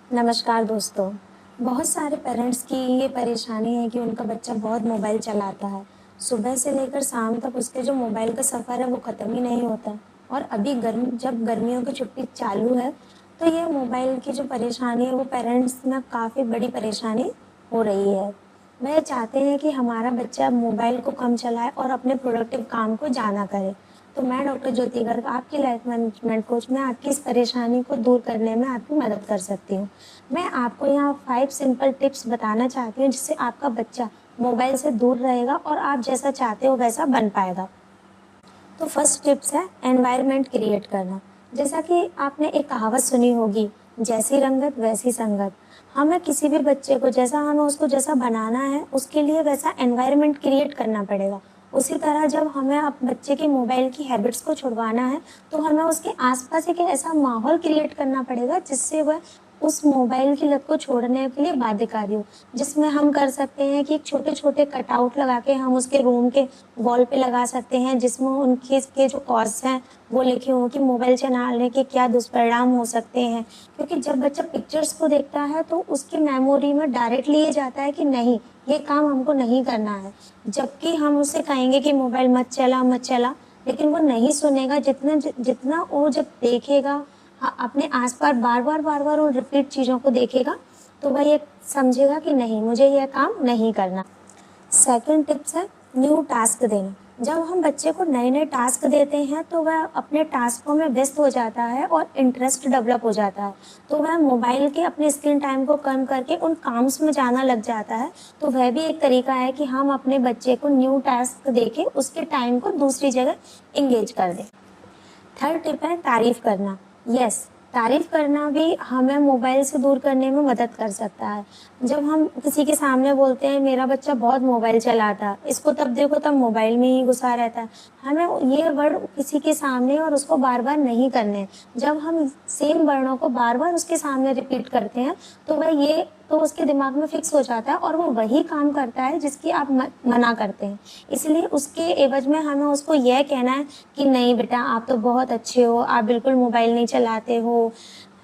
नमस्कार दोस्तों। बहुत सारे पेरेंट्स की ये परेशानी है कि उनका बच्चा बहुत मोबाइल चलाता है। सुबह से लेकर शाम तक उसके जो मोबाइल का सफ़र है वो ख़त्म ही नहीं होता। और अभी जब गर्मियों की छुट्टी चालू है, तो ये मोबाइल की जो परेशानी है वो पेरेंट्स में काफ़ी बड़ी परेशानी हो रही है। वह चाहते हैं कि हमारा बच्चा मोबाइल को कम चलाए और अपने प्रोडक्टिव काम को ज़्यादा करे। तो मैं डॉक्टर ज्योति गर्ग, आपकी लाइफ मैनेजमेंट कोच, मैं आपकी इस परेशानी को दूर करने में आपकी मदद कर सकती हूँ। मैं आपको यहाँ 5 सिंपल टिप्स बताना चाहती हूँ जिससे आपका बच्चा मोबाइल से दूर रहेगा और आप जैसा चाहते हो वैसा बन पाएगा। तो फर्स्ट टिप्स है एनवायरनमेंट क्रिएट करना। जैसा कि आपने एक कहावत सुनी होगी, जैसी रंगत वैसी संगत। हमें किसी भी बच्चे को हमें उसको जैसा बनाना है, उसके लिए वैसा एनवायरनमेंट क्रिएट करना पड़ेगा। उसी तरह जब हमें बच्चे के मोबाइल की हैबिट्स को छुड़वाना है, तो हमें उसके आसपास एक ऐसा माहौल क्रिएट करना पड़ेगा जिससे वह उस मोबाइल की लत को छोड़ने के लिए बाध्यकारी हो। जिसमें हम कर सकते हैं कि छोटे-छोटे कटआउट लगा के हम उसके रूम के वॉल पे लगा सकते हैं, जिसमें उनके इसके जो कॉज़ हैं वो लिखे हों कि मोबाइल चलाने के क्या दुष्परिणाम हो सकते हैं। क्योंकि जब बच्चा पिक्चर्स को देखता है तो उसकी मेमोरी में डायरेक्टली ये जाता है कि नहीं, ये काम हमको नहीं करना है। जबकि हम उससे कहेंगे कि मोबाइल मत चला, लेकिन वो नहीं सुनेगा। जितना वो जब देखेगा, अपने आस-पास बार-बार उन रिपीट चीज़ों को देखेगा, तो वह ये समझेगा कि नहीं, मुझे यह काम नहीं करना। सेकंड टिप्स है न्यू टास्क देना। जब हम बच्चे को नए-नए टास्क देते हैं तो वह अपने टास्कों में व्यस्त हो जाता है और इंटरेस्ट डेवलप हो जाता है। तो वह मोबाइल के अपने स्क्रीन टाइम को कम करके उन काम्स में जाना लग जाता है। तो वह भी एक तरीका है कि हम अपने बच्चे को न्यू टास्क देके उसके टाइम को दूसरी जगह एंगेज कर दें। थर्ड टिप है तारीफ करना। यस, तारीफ करना भी हमें मोबाइल से दूर करने में मदद कर सकता है। जब हम किसी के सामने बोलते हैं मेरा बच्चा बहुत मोबाइल चलाता, इसको तब देखो तब मोबाइल में ही घुसा रहता है। हमें ये वर्ड किसी के सामने और उसको बार-बार नहीं करने हैं। जब हम सेम वर्डों को बार-बार उसके सामने रिपीट करते हैं, तो उसके दिमाग में फिक्स हो जाता है और वो वही काम करता है जिसकी आप मना करते हैं। इसलिए उसके एवज में हमें उसको यह कहना है कि नहीं बेटा, आप तो बहुत अच्छे हो, आप बिल्कुल मोबाइल नहीं चलाते हो,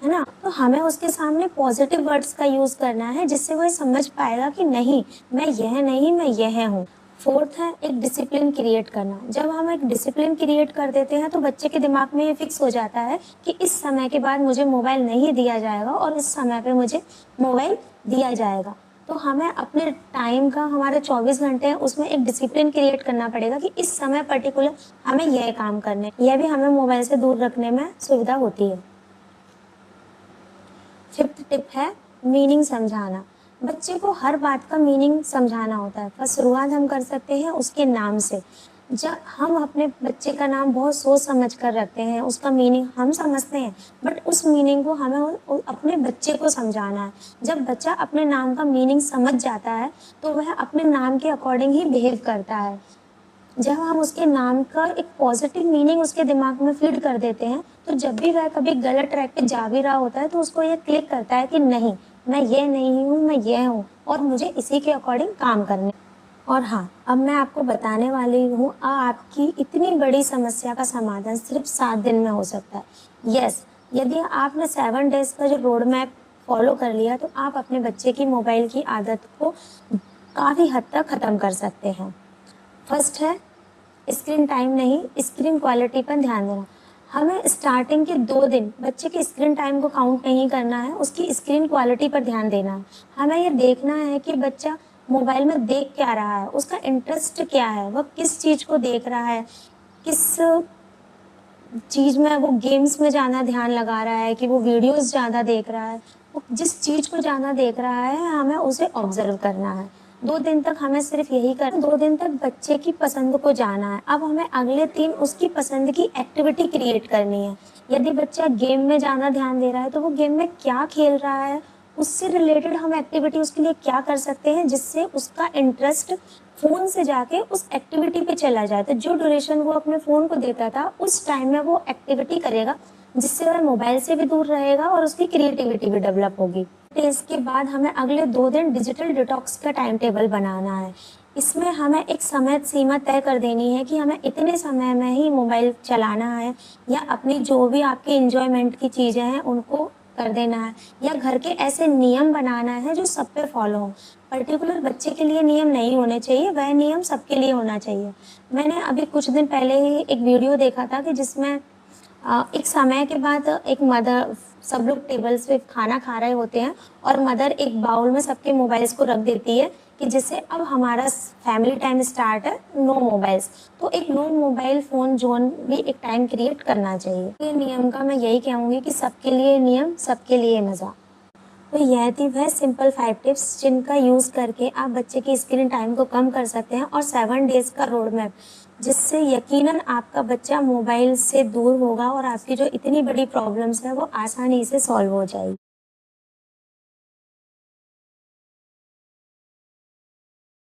है ना? तो हमें उसके सामने पॉजिटिव वर्ड्स का यूज़ करना है जिससे वो समझ पाएगा कि नहीं, मैं यह नहीं, मैं यह हूँ। फोर्थ है एक डिसिप्लिन क्रिएट करना। जब हम एक डिसिप्लिन क्रिएट कर देते हैं तो बच्चे के दिमाग में ये फिक्स हो जाता है कि इस समय के बाद मुझे मोबाइल नहीं दिया जाएगा और इस समय पे मुझे मोबाइल दिया जाएगा। तो हमें अपने टाइम का, हमारे 24 घंटे हैं उसमें एक डिसिप्लिन क्रिएट करना पड़ेगा कि इस समय पर्टिकुलर हमें यह काम करने हैं। यह भी हमें मोबाइल से दूर रखने में सुविधा होती है। फिफ्थ टिप है मीनिंग समझाना। बच्चे को हर बात का मीनिंग समझाना होता है। पर शुरुआत हम कर सकते हैं उसके नाम से। जब हम अपने बच्चे का नाम बहुत सोच समझ कर रखते हैं, उसका मीनिंग हम समझते हैं, बट उस मीनिंग को हमें अपने बच्चे को समझाना है। जब बच्चा अपने नाम का मीनिंग समझ जाता है, तो वह अपने नाम के अकॉर्डिंग ही बिहेव करता है। जब हम उसके नाम का एक पॉजिटिव मीनिंग उसके दिमाग में फीड कर देते हैं, तो जब भी वह कभी गलत ट्रैक पे जा भी रहा होता है, तो उसको ये क्लिक करता है कि नहीं, मैं ये नहीं हूँ, मैं ये हूँ और मुझे इसी के अकॉर्डिंग काम करने। और हाँ, अब मैं आपको बताने वाली हूँ आपकी इतनी बड़ी समस्या का समाधान सिर्फ 7 दिन में हो सकता है। यस, यदि आपने 7 डेज़ का जो रोड मैप फॉलो कर लिया, तो आप अपने बच्चे की मोबाइल की आदत को काफ़ी हद तक ख़त्म कर सकते हैं। फर्स्ट है स्क्रीन टाइम नहीं, स्क्रीन क्वालिटी पर ध्यान देना। हमें स्टार्टिंग के 2 दिन बच्चे के स्क्रीन टाइम को काउंट नहीं करना है, उसकी स्क्रीन क्वालिटी पर ध्यान देना है। हमें ये देखना है कि बच्चा मोबाइल में देख क्या रहा है, उसका इंटरेस्ट क्या है, वह किस चीज़ को देख रहा है, किस चीज़ में वो गेम्स में ज़्यादा ध्यान लगा रहा है कि वो वीडियोज़ ज़्यादा देख रहा है। वो जिस चीज़ को ज़्यादा देख रहा है, हमें उसे ऑब्ज़र्व करना है। 2 दिन तक हमें सिर्फ़ यही करना है, 2 दिन तक बच्चे की पसंद को जाना है। अब हमें अगले 3 उसकी पसंद की एक्टिविटी क्रिएट करनी है। यदि बच्चा गेम में ज़्यादा ध्यान दे रहा है, तो वो गेम में क्या खेल रहा है, उससे रिलेटेड हम एक्टिविटी उसके लिए क्या कर सकते हैं, जिससे उसका इंटरेस्ट फ़ोन से जाके उस एक्टिविटी पे चला जाए। तो जो ड्यूरेशन वो अपने फ़ोन को देता था, उस टाइम में वो एक्टिविटी करेगा, जिससे वह मोबाइल से भी दूर रहेगा और उसकी क्रिएटिविटी भी डेवलप होगी। इसके बाद हमें अगले 2 दिन डिजिटल डिटॉक्स का टाइम टेबल बनाना है। इसमें हमें एक समय सीमा तय कर देनी है कि हमें इतने समय में ही मोबाइल चलाना है, या अपनी जो भी आपकी एन्जॉयमेंट की चीज़ें हैं, उनको कर देना है या घर के ऐसे नियम बनाना है जो सब पे फॉलो हो। पर्टिकुलर बच्चे के लिए नियम नहीं होने चाहिए, वह नियम सबके लिए होना चाहिए। मैंने अभी कुछ दिन पहले ही एक वीडियो देखा था कि जिसमें एक समय के बाद एक मदर, सब लोग टेबल्स पे खाना खा रहे होते हैं और मदर एक बाउल में सबके मोबाइल्स को रख देती है कि जिससे अब हमारा फैमिली टाइम स्टार्ट है, नो मोबाइल्स। तो एक नो मोबाइल फ़ोन ज़ोन भी एक टाइम क्रिएट करना चाहिए। ये नियम का मैं यही कहूँगी कि सबके लिए नियम, सबके लिए मज़ा। तो यह थी वह सिंपल 5 टिप्स जिनका यूज़ करके आप बच्चे की स्क्रीन टाइम को कम कर सकते हैं और 7 डेज़ का रोड मैप, जिससे यकीनन आपका बच्चा मोबाइल से दूर होगा और आपकी जो इतनी बड़ी प्रॉब्लम्स है वो आसानी से सॉल्व हो जाएगी।